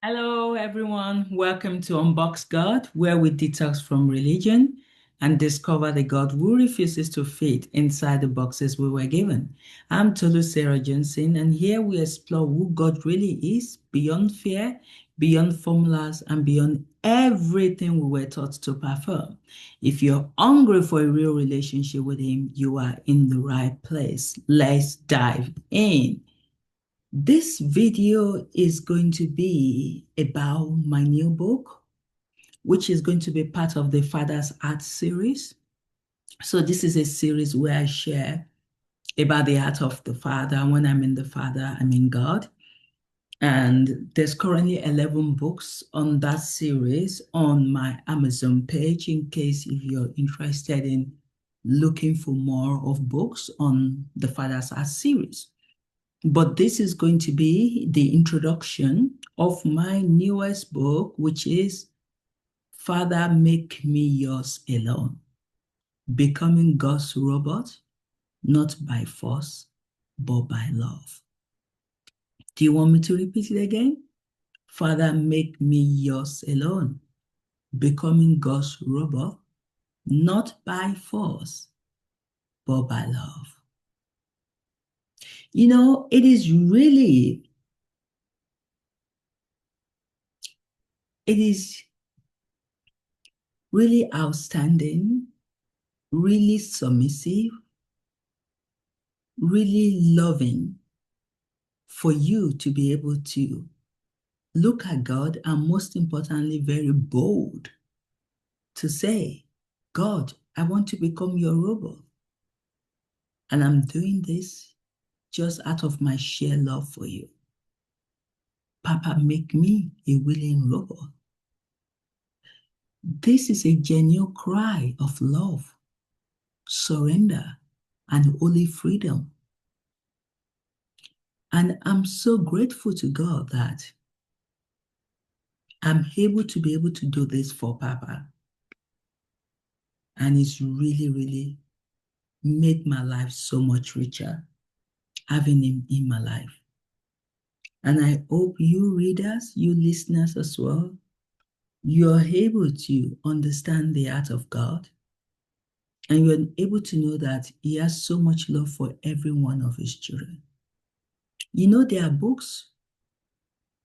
Hello, everyone. Welcome to Unboxed God, where we detox from religion and discover the God who refuses to fit inside the boxes we were given. I'm Tolu Sarah Johnson, and here we explore who God really is beyond fear, beyond formulas, and beyond everything we were taught to perform. If you're hungry for a real relationship with Him, you are in the right place. Let's dive in. This video is going to be about my new book, which is going to be part of the Father's Art series. So this is a series where I share about the heart of the Father. When I'm in the Father, I'm in God. And there's currently 11 books on that series on my Amazon page in case if you're interested in looking for more of books on the Father's Art series. But this is going to be the introduction of my newest book, which is Father, Make Me Yours Alone, Becoming God's Robot, Not by Force, but by Love. Do you want me to repeat it again? Father, make me yours alone, becoming God's robot, not by force, but by love. It is really outstanding, really submissive, really loving for you to be able to look at God and, most importantly, very bold to say, God, I want to become your robot. And I'm doing this just out of my sheer love for you. Papa, make me a willing robot. This is a genuine cry of love, surrender, and holy freedom. And I'm so grateful to God that I'm able to do this for Papa. And it's really, really made my life so much richer, having him in my life. And I hope you readers, you listeners as well, you're able to understand the heart of God. And you're able to know that He has so much love for every one of His children. There are books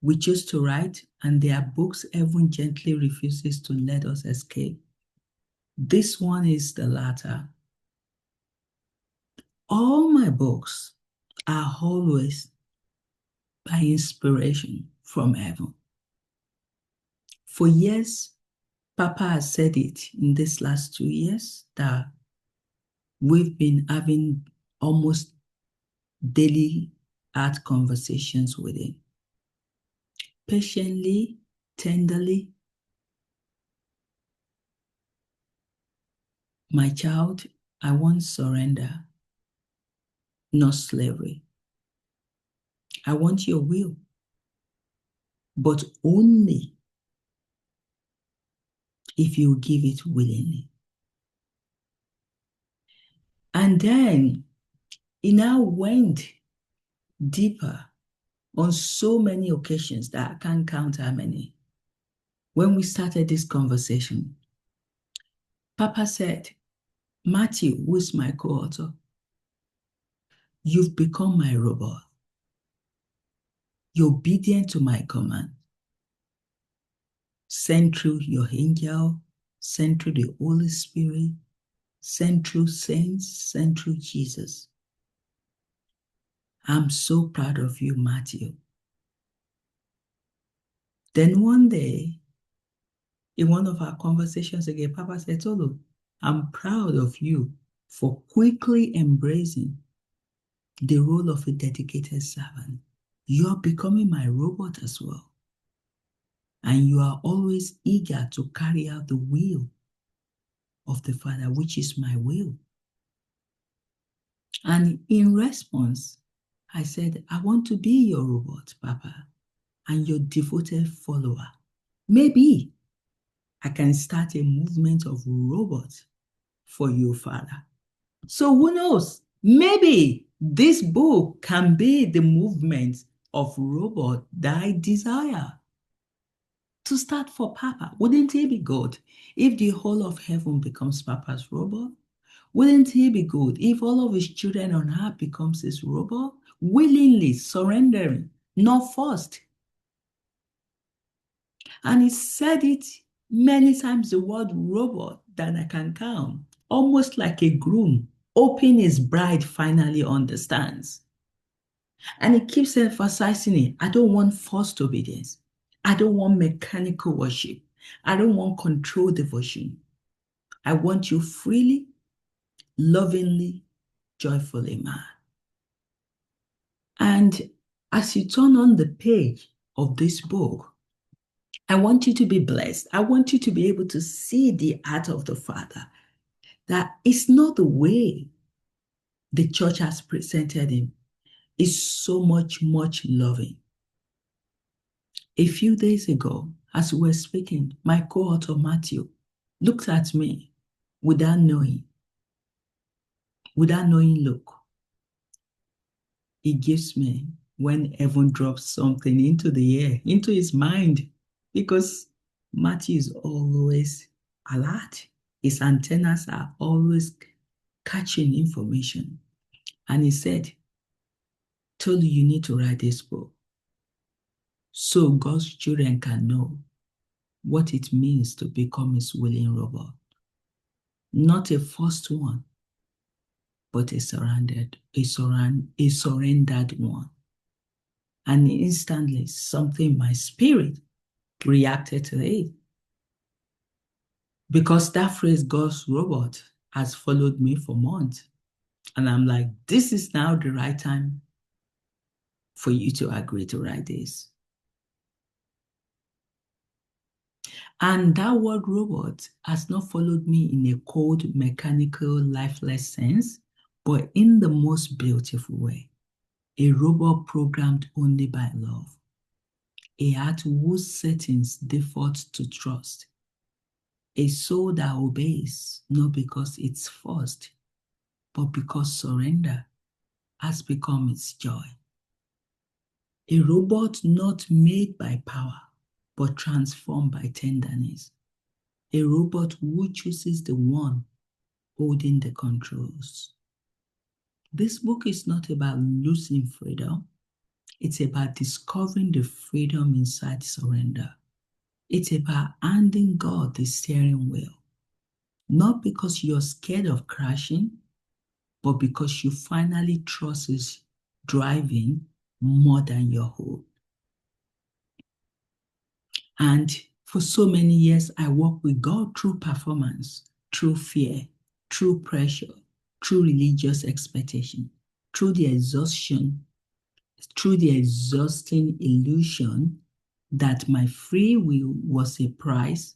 we choose to write, and there are books heaven gently refuses to let us escape. This one is the latter. All my books are always by inspiration from heaven. For years, Papa has said it in these last 2 years that we've been having almost daily art conversations with him. Patiently, tenderly, my child, I want surrender, not slavery. I want your will, but only if you give it willingly. And then he now went deeper on so many occasions that I can't count how many. When we started this conversation, Papa said, Matthew, who is my co-author, you've become my robot. You're obedient to my command. Send through your angel, send through the Holy Spirit, send through saints, send through Jesus. I'm so proud of you, Matthew. Then one day, in one of our conversations again, Papa said, Tolu, I'm proud of you for quickly embracing the role of a dedicated servant. You're becoming my robot as well. And you are always eager to carry out the will of the Father, which is my will. And in response, I said, I want to be your robot, Papa, and your devoted follower. Maybe I can start a movement of robots for you, Father. So who knows? Maybe this book can be the movement of robot that I desire. to start for Papa. Wouldn't he be good if the whole of heaven becomes Papa's robot? Wouldn't he be good if all of his children on earth becomes his robot? Willingly surrendering, not forced. And he said it many times, the word robot, that I can count. Almost like a groom, hoping his bride finally understands. And he keeps emphasizing it. I don't want forced obedience. I don't want mechanical worship. I don't want controlled devotion. I want you freely, lovingly, joyfully, man. And as you turn on the page of this book, I want you to be blessed. I want you to be able to see the heart of the Father, that it's not the way the church has presented him. It's so much, much loving. A few days ago, as we were speaking, my co-author Matthew looked at me without knowing look. He gives me when heaven drops something into the air, into his mind, because Matthew is always alert. His antennas are always catching information. And he said, Tolu, you need to write this book so God's children can know what it means to become his willing robot. Not a forced one, but a surrendered one. And instantly, something in my spirit reacted to it. Because that phrase, God's robot, has followed me for months. And I'm like, this is now the right time for you to agree to write this. And that word robot has not followed me in a cold, mechanical, lifeless sense, but in the most beautiful way. A robot programmed only by love. A heart whose settings default to trust. A soul that obeys, not because it's forced, but because surrender has become its joy. A robot not made by power, but transformed by tenderness. A robot who chooses the one holding the controls. This book is not about losing freedom. It's about discovering the freedom inside surrender. It's about handing God the steering wheel. Not because you're scared of crashing, but because you finally trust His driving more than your hope. And for so many years, I walked with God through performance, through fear, through pressure, through religious expectation, through the exhausting illusion that my free will was a price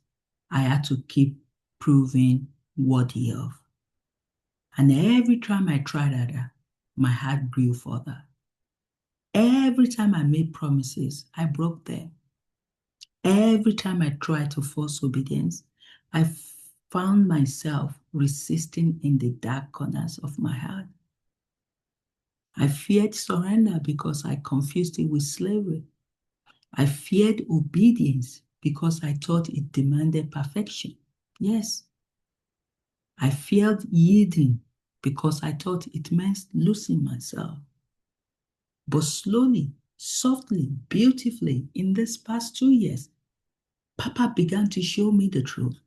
I had to keep proving worthy of. And every time I tried harder, my heart grew further. Every time I made promises, I broke them. Every time I tried to force obedience, I found myself resisting in the dark corners of my heart. I feared surrender because I confused it with slavery. I feared obedience because I thought it demanded perfection. Yes. I feared yielding because I thought it meant losing myself. But slowly, softly, beautifully, in these past 2 years, Papa began to show me the truth.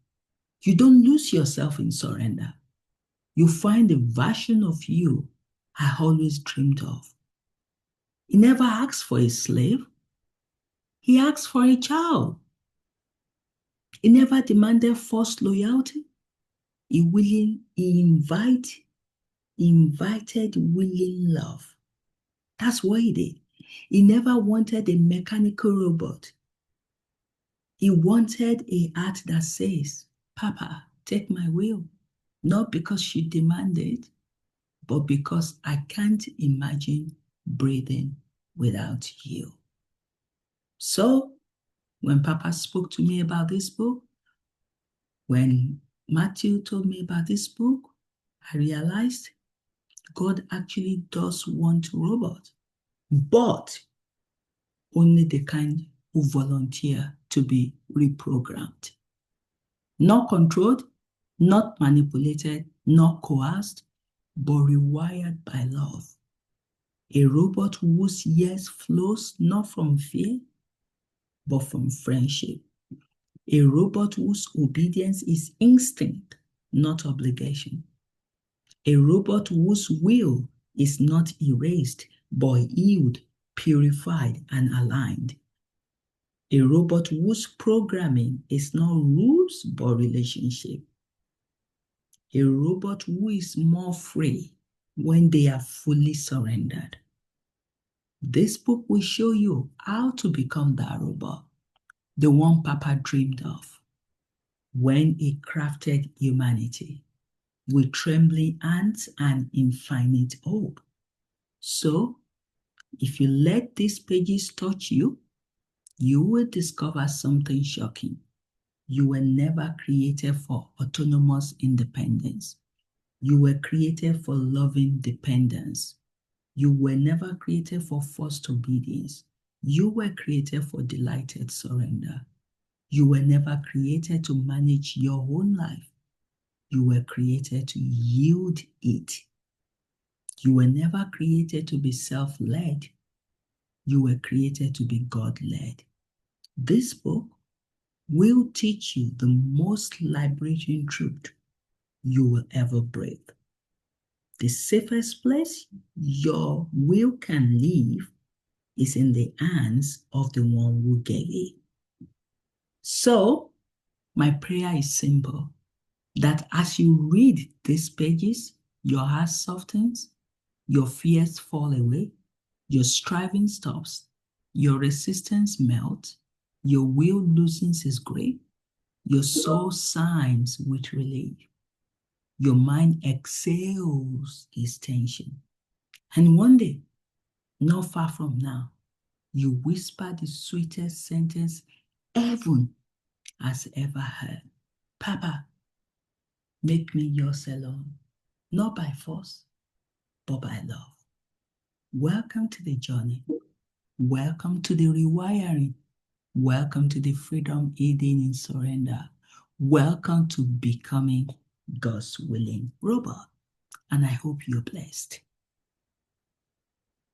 You don't lose yourself in surrender. You find the version of you I always dreamed of. He never asked for a slave. He asked for a child. He never demanded forced loyalty. He invited willing love. That's what he did. He never wanted a mechanical robot. He wanted a heart that says, Papa, take my will. Not because you demand it, but because I can't imagine breathing without you. So, when Papa spoke to me about this book, when Matthew told me about this book, I realized God actually does want robots, but only the kind who volunteer to be reprogrammed. Not controlled, not manipulated, not coerced, but rewired by love. A robot whose yes flows not from fear, but from friendship. A robot whose obedience is instinct, not obligation. A robot whose will is not erased, but healed, purified, and aligned. A robot whose programming is not rules, but relationship. A robot who is more free when they are fully surrendered. This book will show you how to become that robot, the one Papa dreamed of, when he crafted humanity with trembling hands and infinite hope. So, if you let these pages touch you, you will discover something shocking. You were never created for autonomous independence. You were created for loving dependence. You were never created for forced obedience. You were created for delighted surrender. You were never created to manage your own life. You were created to yield it. You were never created to be self-led. You were created to be God-led. This book will teach you the most liberating truth you will ever breathe. The safest place your will can live is in the hands of the one who gave it. So, my prayer is simple, that as you read these pages, your heart softens, your fears fall away, your striving stops, your resistance melts, your will loosens its grip, your soul sighs with relief, your mind exhales its tension. And one day, not far from now, you whisper the sweetest sentence heaven has ever heard. Papa, make me yours alone, not by force, but by love. Welcome to the journey. Welcome to the rewiring. Welcome to the freedom hidden in surrender. Welcome to becoming God's willing robot. And I hope you're blessed.